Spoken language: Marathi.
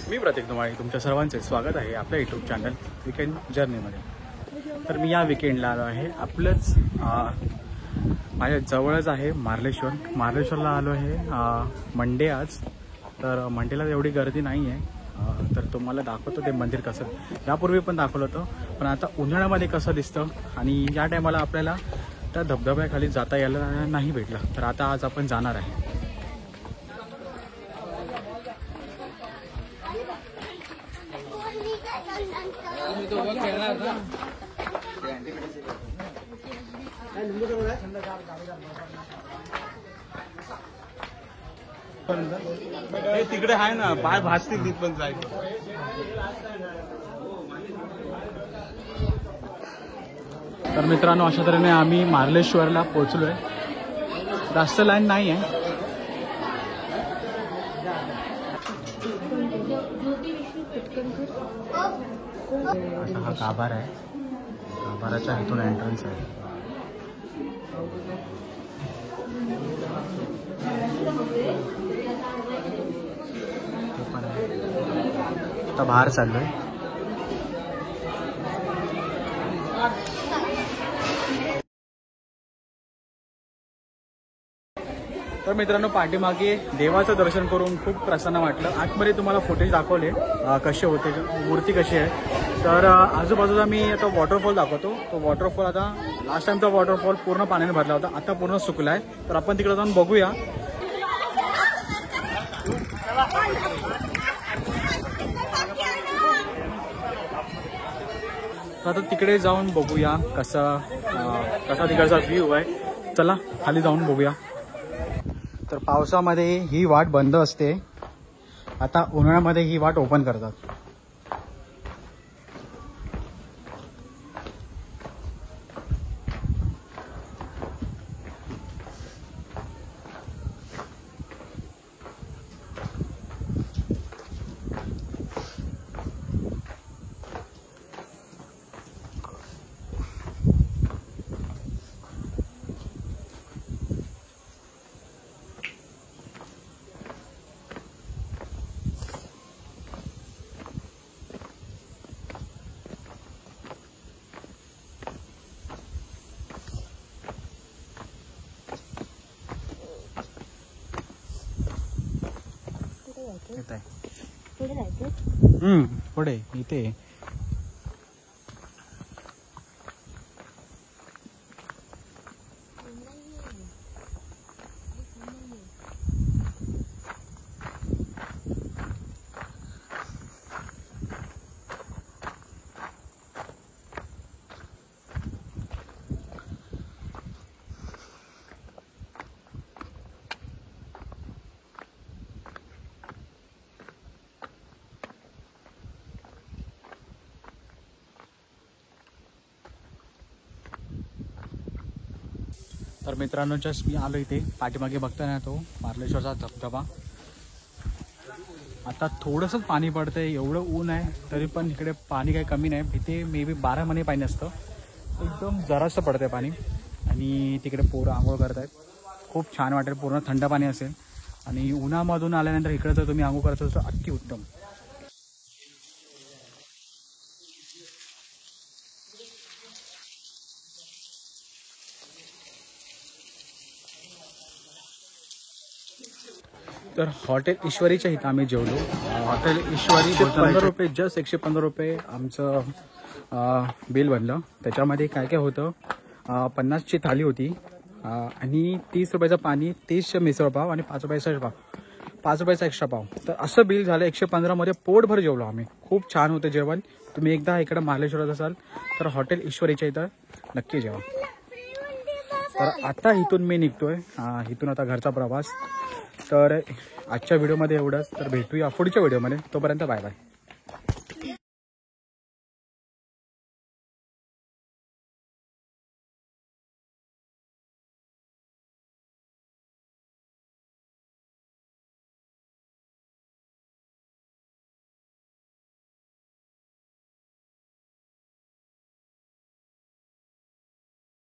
मी प्रतीक धुमाळे तुमच्या सर्वांचे स्वागत आहे आपल्या यूट्यूब चॅनल वीकेंड जर्नीमध्ये। तर मी या वीकेंडला आलो आहे आपलंच माझ्या जवळच आहे मार्लेश्वरला आलो आहे मंडे आज। तर मंडेला एवढी गर्दी नाही आहे, तर तुम्हाला दाखवतो ते मंदिर कसं, यापूर्वी पण दाखवलं होतं पण आता उन्हाळ्यामध्ये कसं दिसतं आणि या टायमाला आपल्याला त्या धबधब्याखाली जाता यायला नाही भेटलं, तर आता आज आपण जाणार आहे। तिकडे आहे ना, पाय भाजतील तिथं जायचं। तर मित्रांनो, अशा तऱ्हेने आम्ही मार्लेश्वरला पोहोचलोय। जास्त लाईन नाही आहे। असा हा गाभार आहे, गाभाराच्या इथून एंट्रन्स आहे। आता बाहेर चाललोय। तर मित्रांनो, पाठीमागे देवाचं दर्शन करून खूप प्रसन्न वाटलं। आतमध्ये तुम्हाला फुटेज दाखवले कसे होते, मूर्ती कशी आहे। तर आजूबाजूला मी आता वॉटरफॉल दाखवतो। तो वॉटरफॉल आता लास्ट टाइमचा वॉटरफॉल पूर्ण पाण्याने भरला होता, आता पूर्ण सुकला आहे। तर आपण तिकडे जाऊन बघूया। तर आता तिकडे जाऊन बघूया कसा तिकडचा व्ह्यू आहे। चला खाली जाऊन बघूया। तर पावसामध्ये ही वाट बंद असते, आता उन्हाळ्यामध्ये ही वाट ओपन करतात। पुढे इथे तर मित्रांनो, जस्ट मी आलो इथे पाठीमागे बघता ना तो मार्लेश्वरचा धबधबा। आता थोडंसंच पाणी पडतंय, एवढं ऊन आहे तरी पण इकडे पाणी काही कमी नाही। इथे मे बी 12 महिने पाणी असतं, एकदम जरासं पडतंय पाणी। आणि तिकडे पोरं आंघोळ करत आहेत, खूप छान वाटेल, पूर्ण थंड पाणी असेल। आणि उन्हामधून आल्यानंतर इकडे जर तुम्ही आंघोळ करत असाल तर अति उत्तम। तर हॉटेल ईश्वरीच्या इथं आम्ही जेवलो। हॉटेल ईश्वरी 15 रुपये, जस्ट 115 रुपये आमचं बिल बनलं। त्याच्यामध्ये काय काय होतं, 50ची थाली होती आणि 30 रुपयाचं पाणी, 30चे मिसळपाव आणि 5 रुपयाचा पाव, 5 रुपयाचा एक्स्ट्रा पाव। तर असं बिल झालं 115 मध्ये, पोटभर जेवलो आम्ही। खूप छान होतं जेवण। तुम्ही एकदा इकडे मार्लेश्वरात असाल तर हॉटेल ईश्वरीच्या इथं नक्की जेवा। तर आता इथून मी निघतोय, इथून आता घरचा प्रवास। तर आजच्या व्हिडिओमध्ये एवढंच, तर भेटूया पुढच्या व्हिडिओमध्ये। तोपर्यंत बाय बाय।